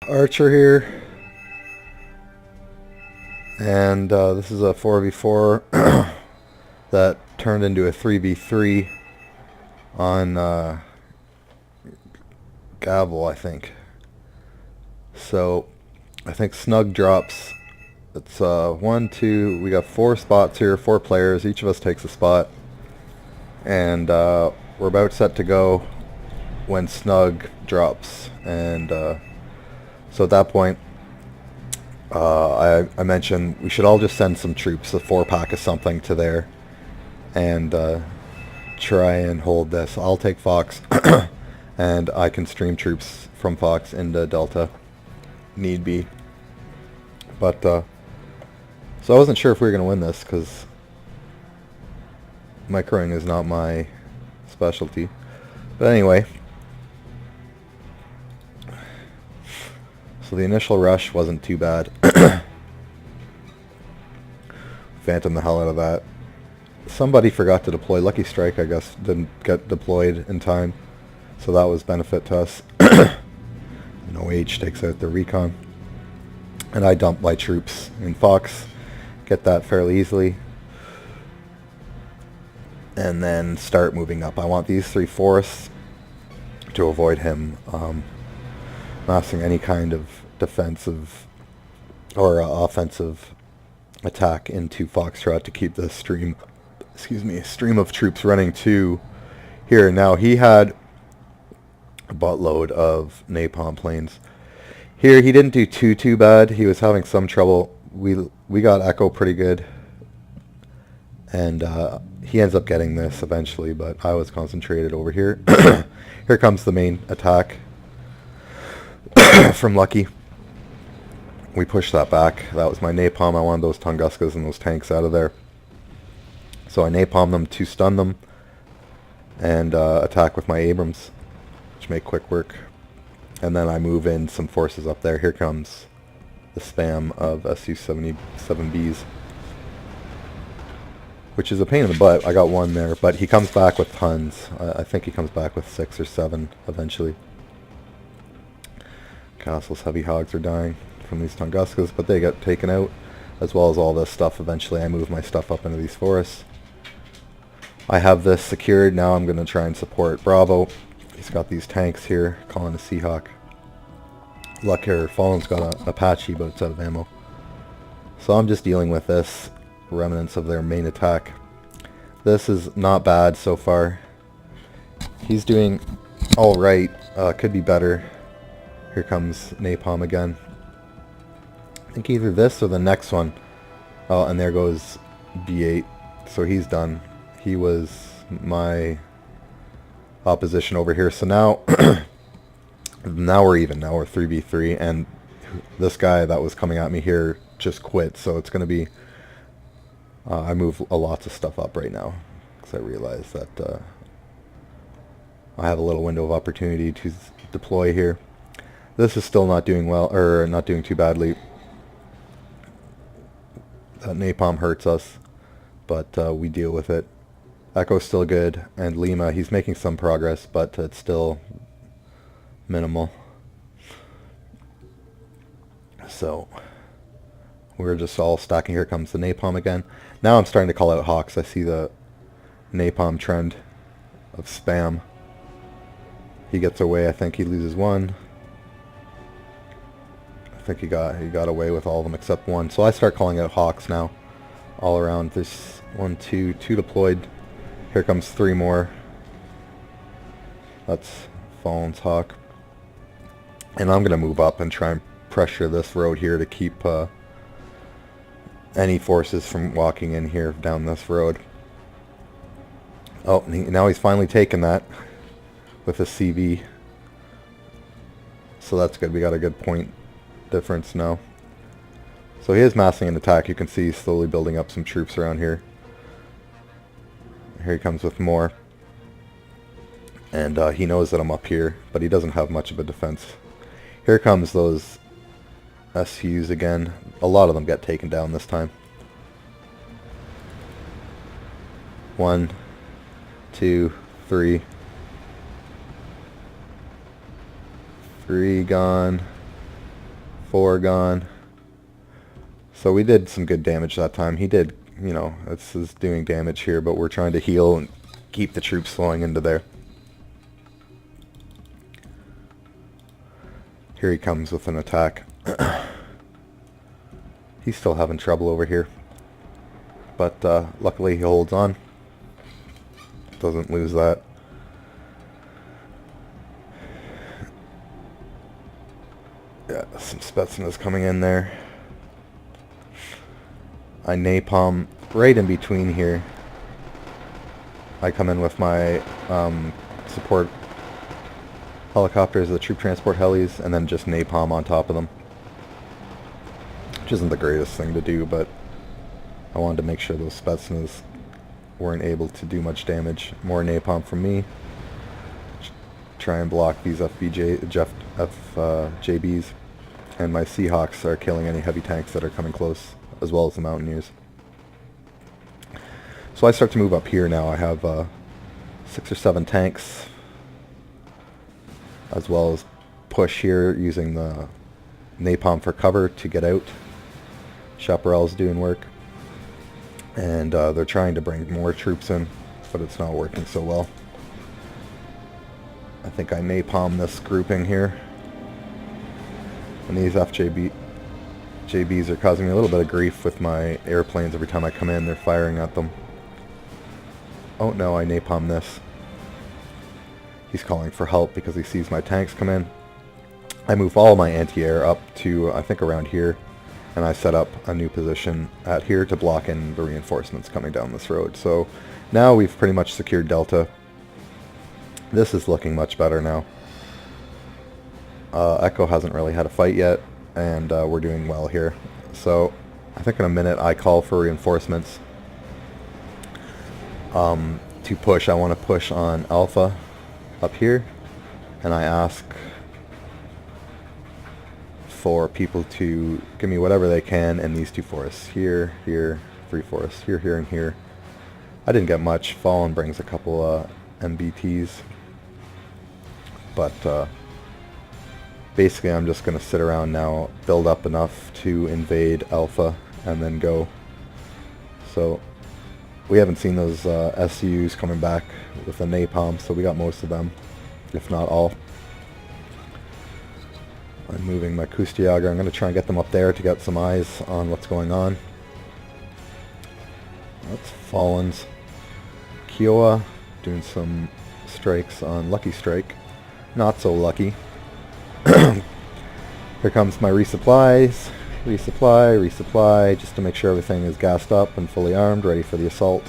Archer here, and this is a 4v4 that turned into a 3v3 on Gavle, I think. So I think Snug drops. It's 1, 2. We got 4 spots here, 4 players. Each of us takes a spot, and we're about set to go when Snug drops. And so at that point, I mentioned we should all just send some troops, a 4-pack of something, to there, and try and hold this. I'll take Fox, and I can stream troops from Fox into Delta, need be. But so I wasn't sure if we were going to win this, because microing is not my specialty. But anyway, so the initial rush wasn't too bad. Phantom the hell out of that. Somebody forgot to deploy. Lucky Strike, I guess, didn't get deployed in time, so that was benefit to us. And OH takes out the recon, and I dump my troops in Fox, get that fairly easily, and then start moving up. I want these 3 forests to avoid him massing any kind of defensive or offensive attack into Foxtrot to keep the stream of troops running to here. Now he had a buttload of napalm planes. Here he didn't do too bad. He was having some trouble. We got echo pretty good, and he ends up getting this eventually, but I was concentrated over here. Here comes the main attack from Lucky. We pushed that back. That was my napalm. I wanted those Tunguskas and those tanks out of there, so I napalm them to stun them and attack with my Abrams, which make quick work. And then I move in some forces up there. Here comes the spam of Su-77Bs, which is a pain in the butt. I got 1 there, but he comes back with tons. I think he comes back with 6 or 7 eventually. Castle's heavy hogs are dying from these Tunguskas, but they get taken out, as well as all this stuff. Eventually I move my stuff up into these forests. I have this secured. Now I'm going to try and support Bravo. He's got these tanks here, calling a Seahawk. Luck here, Fallen's got an Apache, but it's out of ammo. So I'm just dealing with this, remnants of their main attack. This is not bad so far. He's doing alright, could be better. Here comes napalm again. I think either this or the next one. Oh, and there goes B8. So he's done. He was my opposition over here. So now, now we're even. Now we're 3v3, and this guy that was coming at me here just quit. So it's going to be, I move a lots of stuff up right now, because I realize that I have a little window of opportunity to deploy here. This is still not doing well, or not doing too badly. That napalm hurts us, but we deal with it. Echo's still good, and Lima, he's making some progress, but it's still minimal. So we're just all stacking. Here comes the napalm again. Now I'm starting to call out Hawks. I see the napalm trend of spam. He gets away. I think he loses 1. I think he got away with all of them except 1. So I start calling out Hawks now, all around. There's 1, 2 deployed. Here comes 3 more. That's Fallen's Hawk. And I'm gonna move up and try and pressure this road here to keep any forces from walking in here down this road. Oh, now he's finally taken that with a CV. So that's good. We got a good point difference now. So he is massing an attack. You can see he's slowly building up some troops around here. Here he comes with more. And he knows that I'm up here, but he doesn't have much of a defense. Here comes those SUs again. A lot of them get taken down this time. 1, 2, 3. 3 gone. 4 gone. So we did some good damage that time. He did, you know, this is doing damage here, but we're trying to heal and keep the troops flowing into there. Here he comes with an attack. He's still having trouble over here. But luckily he holds on. Doesn't lose that. Yeah, some Spetsnaz coming in there. I napalm right in between here. I come in with my support helicopters, the troop transport helis, and then just napalm on top of them. Which isn't the greatest thing to do, but I wanted to make sure those Spetsnaz weren't able to do much damage. More napalm from me. Try and block these FJBs. And my Seahawks are killing any heavy tanks that are coming close, as well as the Mountaineers. So I start to move up here now. I have 6 or 7 tanks, as well as push here using the napalm for cover to get out. Chaparral's doing work. And they're trying to bring more troops in, but it's not working so well. I think I napalm this grouping here. And these FJBs are causing me a little bit of grief with my airplanes. Every time I come in, they're firing at them. Oh no, I napalm this. He's calling for help because he sees my tanks come in. I move all my anti-air up to, I think, around here. And I set up a new position at here to block in the reinforcements coming down this road. So now we've pretty much secured Delta. This is looking much better now. Echo hasn't really had a fight yet, and we're doing well here. So I think in a minute I call for reinforcements to push. I want to push on Alpha up here, and I ask for people to give me whatever they can in these 2 forests. Here, here, 3 forests. Here, here, and here. I didn't get much. Fallen brings a couple MBTs. But basically I'm just going to sit around now, build up enough to invade Alpha, and then go. So we haven't seen those SUs coming back with the napalm, so we got most of them, if not all. I'm moving my Kustiager. I'm going to try and get them up there to get some eyes on what's going on. That's Fallen's. Kiowa doing some strikes on Lucky Strike. Not so lucky. Here comes my resupplies. Resupply, just to make sure everything is gassed up and fully armed, ready for the assault.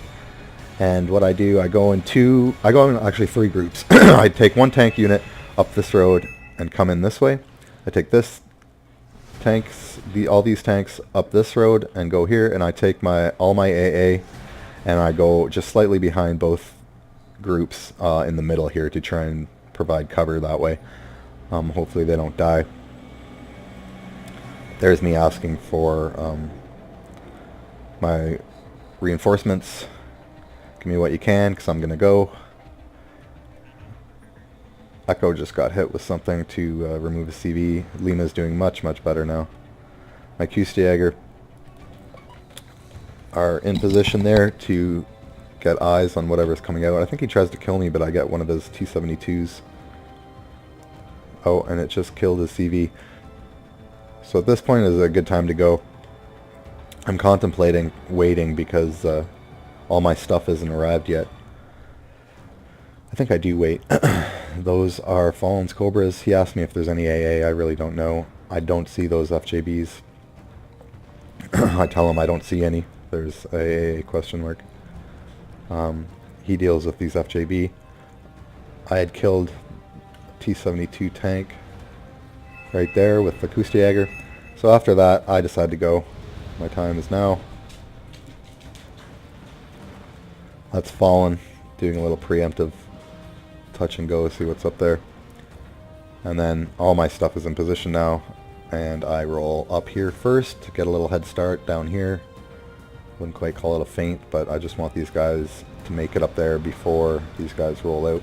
And what I do, I go in actually 3 groups. I take 1 tank unit up this road and come in this way. I take this all these tanks up this road and go here, and I take all my AA and I go just slightly behind both groups in the middle here to try and provide cover that way. Hopefully they don't die. There's me asking for my reinforcements. Give me what you can, because I'm going to go. Echo just got hit with something to remove a CV. Lima's doing much, much better now. My Kustiager are in position there to get eyes on whatever's coming out. I think he tries to kill me, but I get one of his T-72s. Oh, and it just killed his CV. So at this point is a good time to go. I'm contemplating waiting because all my stuff isn't arrived yet. I think I do wait. Those are Fallen's Cobras. He asked me if there's any AA. I really don't know. I don't see those FJBs. I tell him I don't see any. There's AA question mark. He deals with these FJB. I had killed T-72 tank right there with the Kustiager. So after that, I decided to go. My time is now. That's Fallen, doing a little preemptive touch and go, see what's up there. And then all my stuff is in position now, and I roll up here first to get a little head start down here. Wouldn't quite call it a feint, but I just want these guys to make it up there before these guys roll out.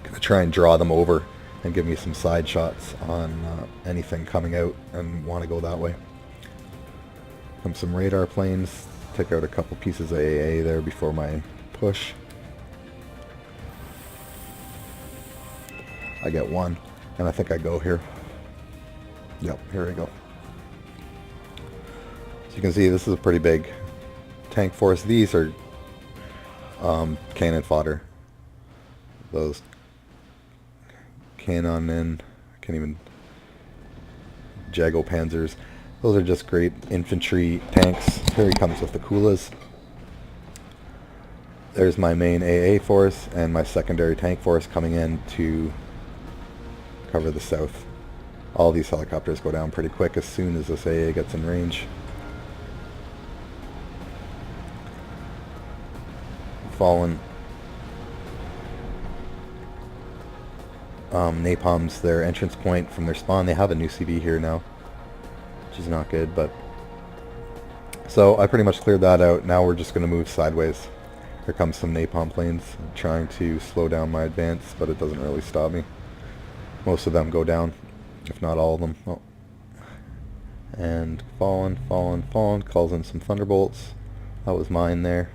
Gonna try and draw them over and give me some side shots on anything coming out and want to go that way. Some radar planes, take out a couple pieces of AA there before my push. I get one, and I think I go here. Yep, here we go. So you can see this is a pretty big tank force. These are cannon fodder. Those cannon can't even Jago Panzers. Those are just great infantry tanks. Here he comes with the Kulas. There's my main AA force and my secondary tank force coming in to cover the south. All these helicopters go down pretty quick as soon as this AA gets in range. Fallen napalms their entrance point from their spawn. They have a new CV here now, which is not good, but so I pretty much cleared that out. Now we're just going to move sideways. Here comes some napalm planes trying to slow down my advance, but it doesn't really stop me. Most of them go down, if not all of them. Oh. And fallen, calls in some thunderbolts. That was mine there.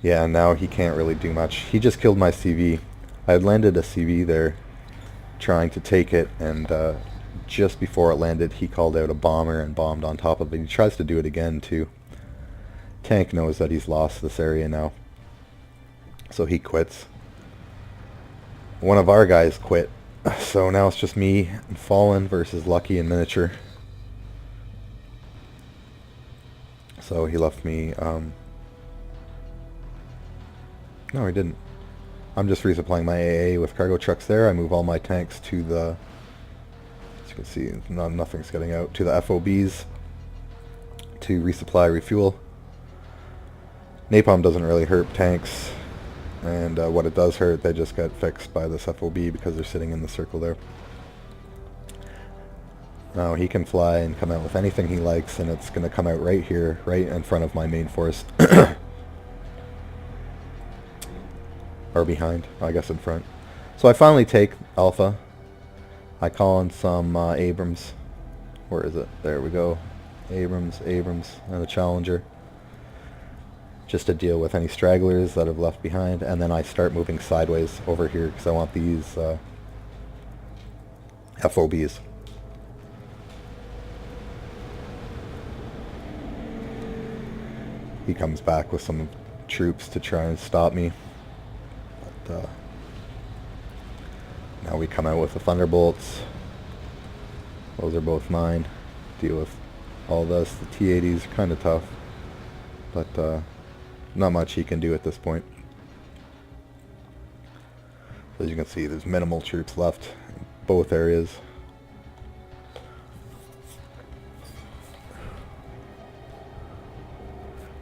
Yeah, now he can't really do much. He just killed my CV. I had landed a CV there, trying to take it, and just before it landed, he called out a bomber and bombed on top of it. He tries to do it again, too. Tank knows that he's lost this area now, so he quits. One of our guys quit, so now it's just me and Fallen versus Lucky and Miniature. So he left me... No, he didn't. I'm just resupplying my AA with cargo trucks there. I move all my tanks to the... As you can see, nothing's getting out. To the FOBs to resupply, refuel. Napalm doesn't really hurt tanks. And what it does hurt, they just get fixed by this FOB because they're sitting in the circle there. Now he can fly and come out with anything he likes, and it's going to come out right here, right in front of my main force. Or behind, I guess in front. So I finally take Alpha. I call in some Abrams. Where is it? There we go. Abrams, and a Challenger. Just to deal with any stragglers that have left behind. And then I start moving sideways over here because I want these FOBs. He comes back with some troops to try and stop me. Now we come out with the Thunderbolts. Those are both mine. Deal with all this. The T-80s are kind of tough, but not much he can do at this point. As you can see, there's minimal troops left in both areas.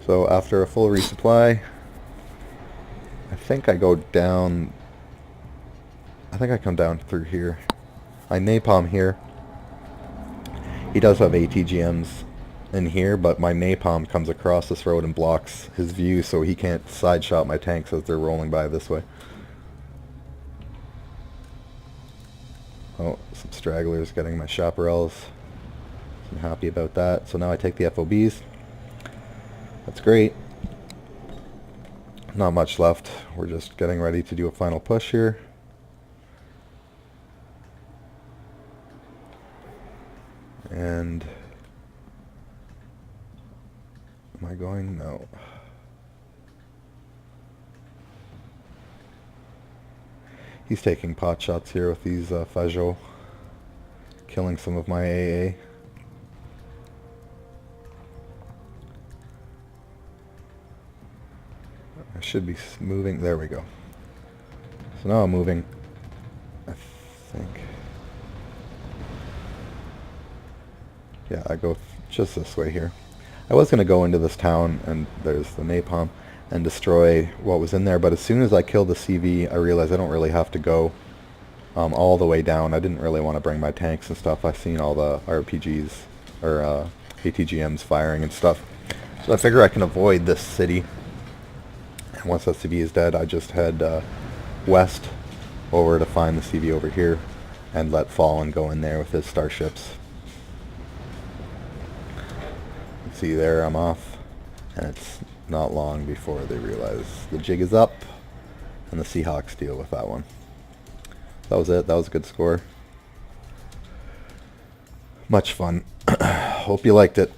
So after a full resupply, I think I go down... I think I come down through here. I napalm here. He does have ATGMs in here, but my napalm comes across this road and blocks his view, so he can't side shot my tanks as they're rolling by this way. Oh, some stragglers getting my chaparrals. I'm happy about that. So now I take the FOBs. That's great. Not much left. We're just getting ready to do a final push here. And am I going? No. He's taking pot shots here with these Fajot, killing some of my AA. I should be moving. There we go. So now I'm moving. I think. Yeah, I go just this way here. I was going to go into this town, and there's the napalm, and destroy what was in there, but as soon as I killed the CV, I realized I don't really have to go all the way down. I didn't really want to bring my tanks and stuff. I've seen all the RPGs, or ATGMs firing and stuff. So I figure I can avoid this city. And once that CV is dead, I just head west over to find the CV over here and let Fallen go in there with his starships. See there, I'm off, and it's not long before they realize the jig is up, and the Seahawks deal with that one. That was it. That was a good score. Much fun. Hope you liked it.